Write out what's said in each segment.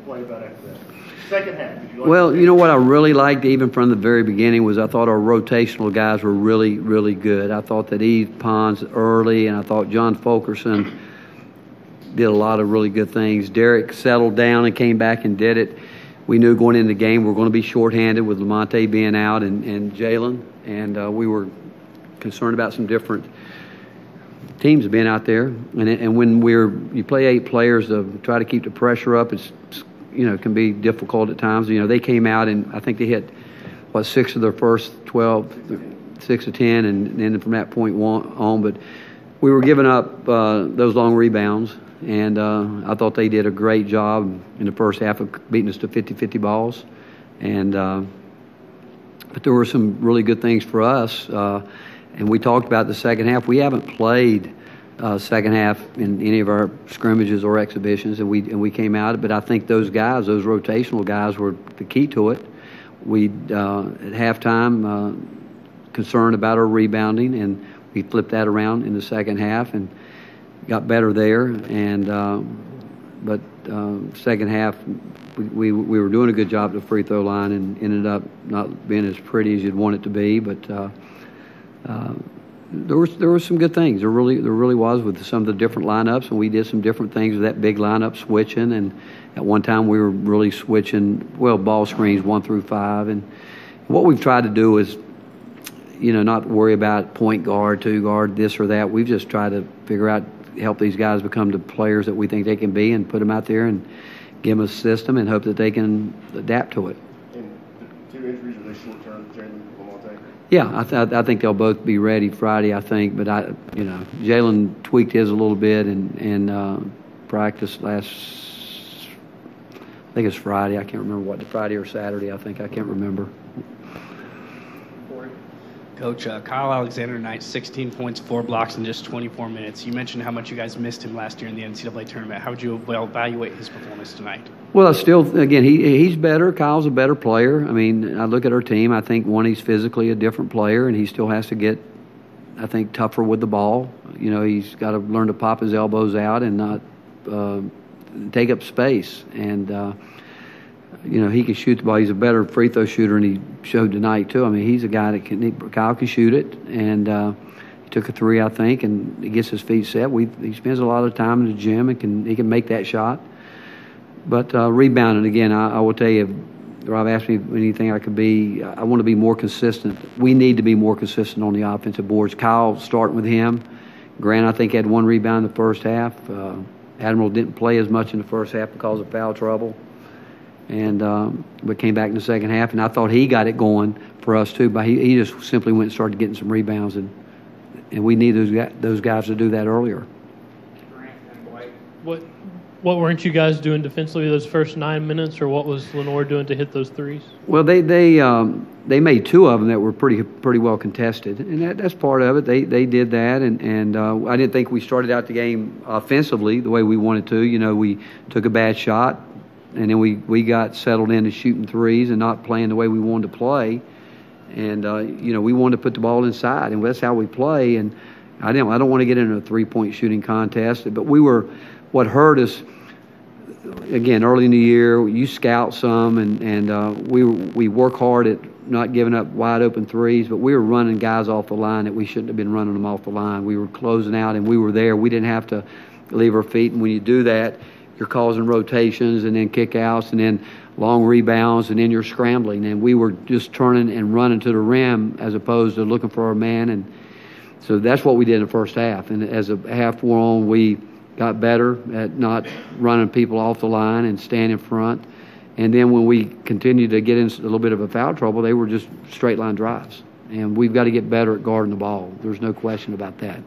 play about after that? Second half. Well, you know what I really liked even from the very beginning was I thought our rotational guys were really, really good. I thought that Eve Pons early, and I thought John Fulkerson did a lot of really good things. Derek settled down and came back and did it. We knew going into the game we were going to be shorthanded with Lamonte being out and Jalen, and we were concerned about some different teams being out there. And when you play 8 players to try to keep the pressure up, it's can be difficult at times. They came out and I think they hit 6 of their first 12, 6 of 10, and then from that point on. But we were giving up those long rebounds. And I thought they did a great job in the first half of beating us to 50-50 balls. And but there were some really good things for us. And we talked about the second half. We haven't played second half in any of our scrimmages or exhibitions, and we came out. But I think those rotational guys, were the key to it. We at halftime concerned about our rebounding, and we flipped that around in the second half and got better there, but second half we were doing a good job at the free throw line and ended up not being as pretty as you'd want it to be. But there were some good things. There really was with some of the different lineups, and we did some different things with that big lineup switching. And at one time we were really switching ball screens 1 through 5. And what we've tried to do is not worry about point guard, 2 guard, this or that. We've just tried to figure out. Help these guys become the players that we think they can be, and put them out there and give them a system and hope that they can adapt to it. And the 2 injuries, are they short-term, Jalen and Lamonte? Yeah, I think they'll both be ready Friday, I think. But Jalen tweaked his a little bit and practiced last, I think it's Friday. I can't remember what, Friday or Saturday, I think. I can't remember. Coach, Kyle Alexander tonight, 16 points, 4 blocks in just 24 minutes. You mentioned how much you guys missed him last year in the NCAA tournament. How would you evaluate his performance tonight? Well, again, he's better. Kyle's a better player. I mean, I look at our team. I think, he's physically a different player, and he still has to get, I think, tougher with the ball. He's got to learn to pop his elbows out and not take up space. And, he can shoot the ball. He's a better free throw shooter, and he showed tonight too. I mean, he's a guy that Kyle can shoot it, and he took a 3, I think, and he gets his feet set. He spends a lot of time in the gym and he can make that shot. But rebounding, again, I will tell you, Rob asked me anything I could be. I want to be more consistent. We need to be more consistent on the offensive boards. Kyle, starting with him. Grant, I think, had 1 rebound in the first half. Admiral didn't play as much in the first half because of foul trouble. And but came back in the second half, and I thought he got it going for us too. But he just simply went and started getting some rebounds, and we need those guys to do that earlier. What weren't you guys doing defensively those first 9 minutes, or what was Lenoir doing to hit those threes? Well, they made 2 of them that were pretty well contested, and that's part of it. They did that, and I didn't think we started out the game offensively the way we wanted to. We took a bad shot. And then we got settled into shooting threes and not playing the way we wanted to play. And, we wanted to put the ball inside, and that's how we play. And I don't want to get into a 3-point shooting contest. But what hurt us, again, early in the year, you scout some, and we work hard at not giving up wide open threes, but we were running guys off the line that we shouldn't have been running them off the line. We were closing out, and we were there. We didn't have to leave our feet. And when you do that, you're causing rotations and then kickouts and then long rebounds, and then you're scrambling. And we were just turning and running to the rim as opposed to looking for our man. And so that's what we did in the first half. And as the half wore on, we got better at not running people off the line and staying in front. And then when we continued to get into a little bit of a foul trouble, they were just straight line drives. And we've got to get better at guarding the ball. There's no question about that.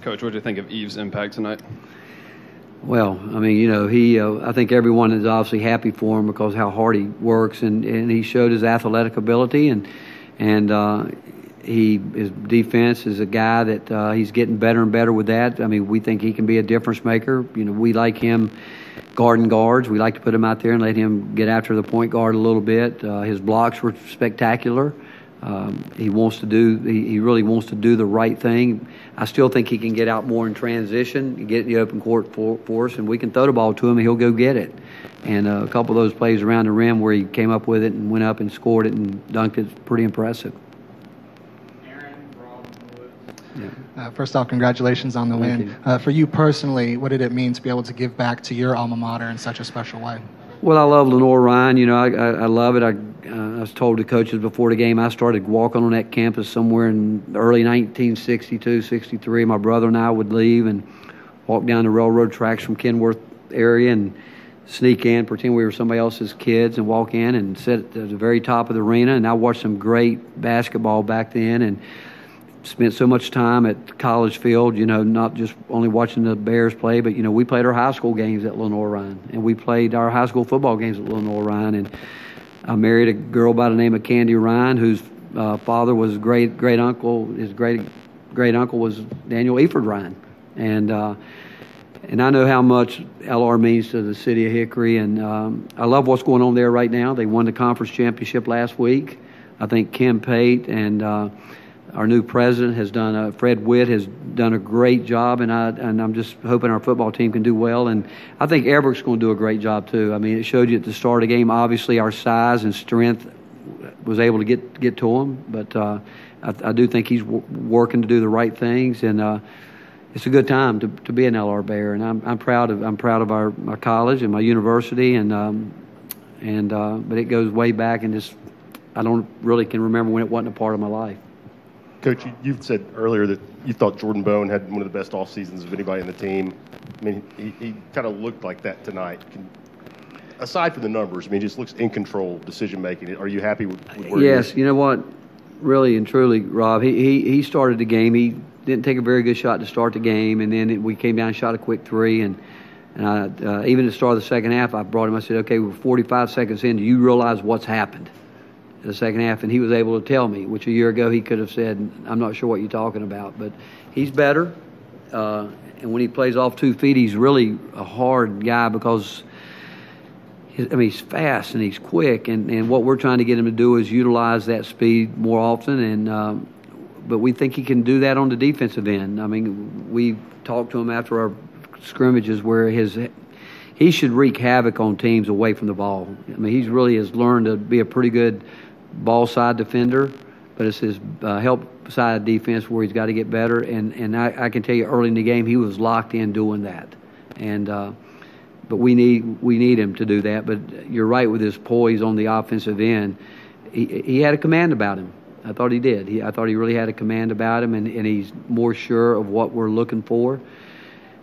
Coach, what do you think of Eve's impact tonight? Well, I mean, I think everyone is obviously happy for him because how hard he works, and he showed his athletic ability, and his defense is a guy that he's getting better and better with that. I mean, we think he can be a difference maker. We like him guarding guards. We like to put him out there and let him get after the point guard a little bit. His blocks were spectacular. He wants to do. He really wants to do the right thing. I still think he can get out more in transition, get in the open court for us, and we can throw the ball to him, and he'll go get it. And a couple of those plays around the rim where he came up with it and went up and scored it and dunked it, pretty impressive. First off, congratulations on the win. For you personally, what did it mean to be able to give back to your alma mater in such a special way? Well, I love Lenoir-Rhyne. You know, I love it. I was told the coaches before the game I started walking on that campus somewhere in early 1962, 63. My brother and I would leave and walk down the railroad tracks from Kenworth area and sneak in, pretend we were somebody else's kids, and walk in and sit at the very top of the arena. And I watched some great basketball back then, and spent so much time at College Field, you know, not just only watching the Bears play, but, you know, we played our high school games at Lenoir-Rhyne, and we played our high school football games at Lenoir-Rhyne. And I married a girl by the name of Candy Rhyne, whose father was great uncle. His great uncle was Daniel Eford Rhyne. And I know how much LR means to the city of Hickory, and I love what's going on there right now. They won the conference championship last week. I think Kim Pate and our new president has done, Fred Witt has done a great job, and I'm just hoping our football team can do well. And I think Everett's going to do a great job too. I mean, it showed you at the start of the game. Obviously, our size and strength was able to get to him, but I do think he's working to do the right things, and it's a good time to be an LR Bear. And I'm proud of my college and my university, and but it goes way back, and just I don't really can remember when it wasn't a part of my life. Coach, you said earlier that you thought Jordan Bowden had one of the best off seasons of anybody in the team. I mean, he kind of looked like that tonight. Aside from the numbers, I mean, he just looks in control, decision making. Are you happy with where he is? Yes, you know what? Really and truly, Rob, he started the game. He didn't take a very good shot to start the game, and then we came down and shot a quick three. And I, even at the start of the second half, I brought him. I said, okay, we're 45 seconds in. Do you realize what's happened in the second half? And he was able to tell me, which a year ago he could have said, I'm not sure what you're talking about. But he's better. And when he plays off 2 feet, he's really a hard guy because he's fast and he's quick. And what we're trying to get him to do is utilize that speed more often. And but we think he can do that on the defensive end. I mean, we talked to him after our scrimmages where he should wreak havoc on teams away from the ball. I mean, he really has learned to be a pretty good ball side defender, but it's his help side defense where he's got to get better. And I can tell you early in the game he was locked in doing that. And but we need him to do that. But you're right with his poise on the offensive end. He had a command about him. I thought he did. I thought he really had a command about him, and he's more sure of what we're looking for.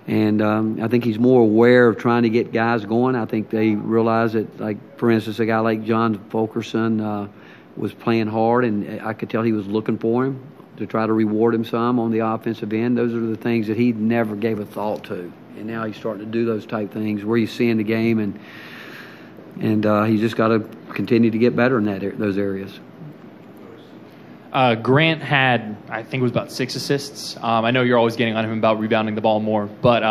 And I think he's more aware of trying to get guys going. I think they realize that, like, for instance, a guy like John Fulkerson was playing hard, and I could tell he was looking for him to try to reward him some on the offensive end. Those are the things that he never gave a thought to. And now he's starting to do those type things where he's seeing the game, and he's just got to continue to get better in those areas. Grant had, I think it was about 6 assists. I know you're always getting on him about rebounding the ball more, but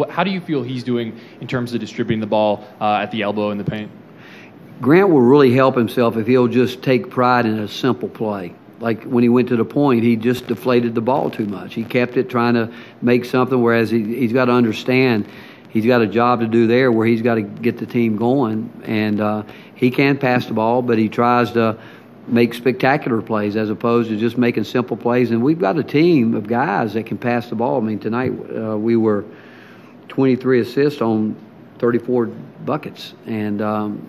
how do you feel he's doing in terms of distributing the ball at the elbow in the paint? Grant will really help himself if he'll just take pride in a simple play. Like when he went to the point, he just deflated the ball too much. He kept it trying to make something, whereas he's got to understand he's got a job to do there where he's got to get the team going. And he can pass the ball, but he tries to make spectacular plays as opposed to just making simple plays. And we've got a team of guys that can pass the ball. I mean, tonight we were 23 assists on 34 buckets. And,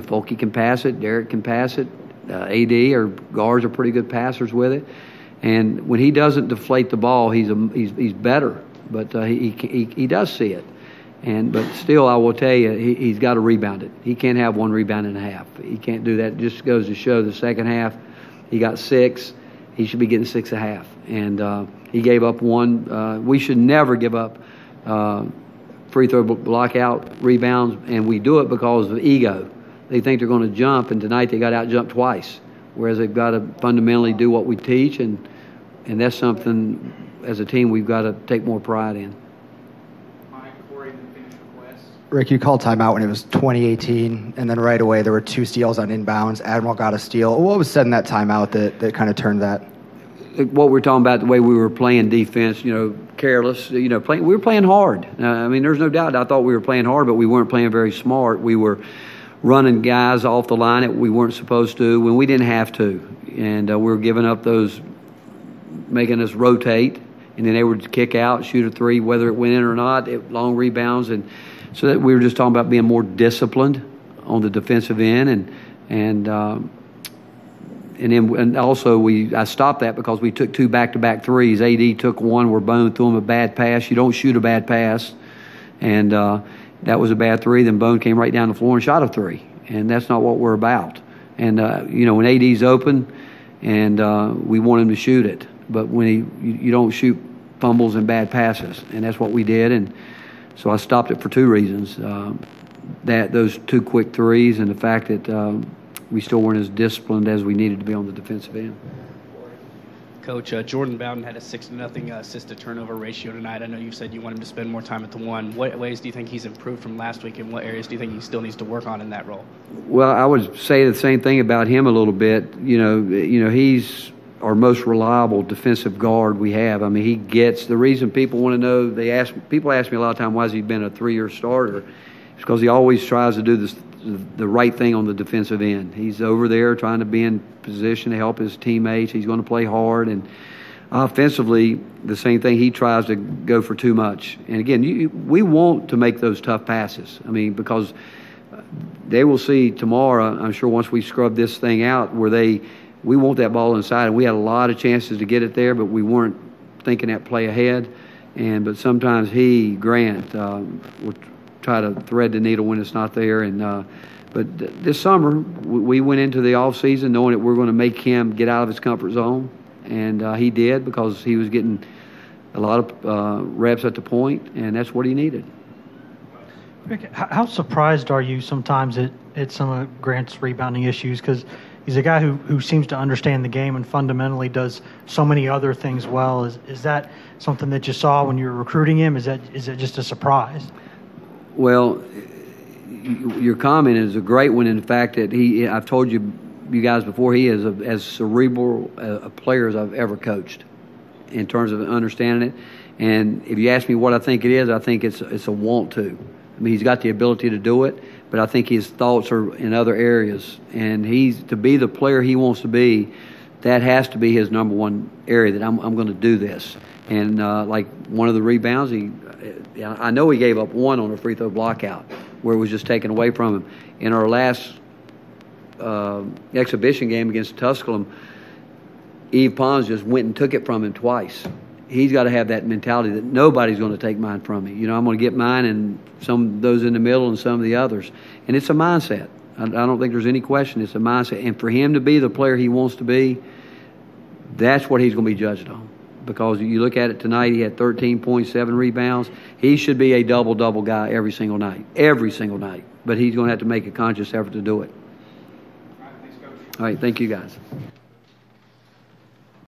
Folke can pass it. Derek can pass it. AD or guards are pretty good passers with it. And when he doesn't deflate the ball, he's better. But he does see it. But still, I will tell you, he's got to rebound it. He can't have 1 rebound and a half. He can't do that. It just goes to show the second half, he got 6. He should be getting 6.5. And he gave up 1. We should never give up free throw blockout rebounds, and we do it because of ego. They think they're going to jump, and tonight they got out-jumped twice, whereas they've got to fundamentally do what we teach, and that's something as a team we've got to take more pride in. Rick, you called timeout when it was 2018, and then right away there were 2 steals on inbounds. Admiral got a steal. What was said in that timeout that kind of turned that? What we're talking about, the way we were playing defense, careless, we were playing hard. There's no doubt I thought we were playing hard, but we weren't playing very smart. We were running guys off the line that we weren't supposed to when we didn't have to. And we were giving up those, making us rotate, and then they would kick out, shoot a 3, whether it went in or not, long rebounds. And so that we were just talking about being more disciplined on the defensive end, and also I stopped that because we took 2 back-to-back threes. AD took one where Bowden threw him a bad pass. You don't shoot a bad pass, and that was a bad 3. Then Bowden came right down the floor and shot a 3, and that's not what we're about. And when AD's open, and we want him to shoot it, but when you don't shoot fumbles and bad passes, and that's what we did. And so I stopped it for 2 reasons: those 2 quick threes, and the fact that we still weren't as disciplined as we needed to be on the defensive end. Coach, Jordan Bowden had a 6-0 assist-to-turnover ratio tonight. I know you said you want him to spend more time at the 1. What ways do you think he's improved from last week, and what areas do you think he still needs to work on in that role? Well, I would say the same thing about him a little bit. He's our most reliable defensive guard we have. He gets the reason people want to know. People ask me a lot of time, why has he been a 3-year starter? It's because he always tries to do the right thing on the defensive end. He's over there trying to be in position to help his teammates. He's going to play hard, and offensively, the same thing. He tries to go for too much. And again, we want to make those tough passes. Because they will see tomorrow, I'm sure, once we scrub this thing out, where we want that ball inside, and we had a lot of chances to get it there, but we weren't thinking that play ahead. But sometimes Grant, will try to thread the needle when it's not there. But this summer, we went into the off season knowing that we're going to make him get out of his comfort zone, and he did, because he was getting a lot of reps at the point, and that's what he needed. Rick, how surprised are you sometimes at some of Grant's rebounding issues? Because he's a guy who seems to understand the game and fundamentally does so many other things well. Is that something that you saw when you were recruiting him? Is it just a surprise? Well, your comment is a great one in the fact that I've told you guys before, he is as cerebral a player as I've ever coached in terms of understanding it. And if you ask me what I think it is, I think it's a want to. He's got the ability to do it, but I think his thoughts are in other areas. And to be the player he wants to be, that has to be his number one area, that I'm going to do this. And like one of the rebounds, I know he gave up 1 on a free throw blockout where it was just taken away from him. In our last exhibition game against Tusculum, Eve Pons just went and took it from him twice. He's got to have that mentality that nobody's going to take mine from me. I'm going to get mine, and some those in the middle and some of the others. And it's a mindset. I don't think there's any question. It's a mindset. And for him to be the player he wants to be, that's what he's going to be judged on. Because you look at it tonight, he had 13.7 rebounds. He should be a double-double guy every single night. But he's going to have to make a conscious effort to do it. All right, thank you, guys.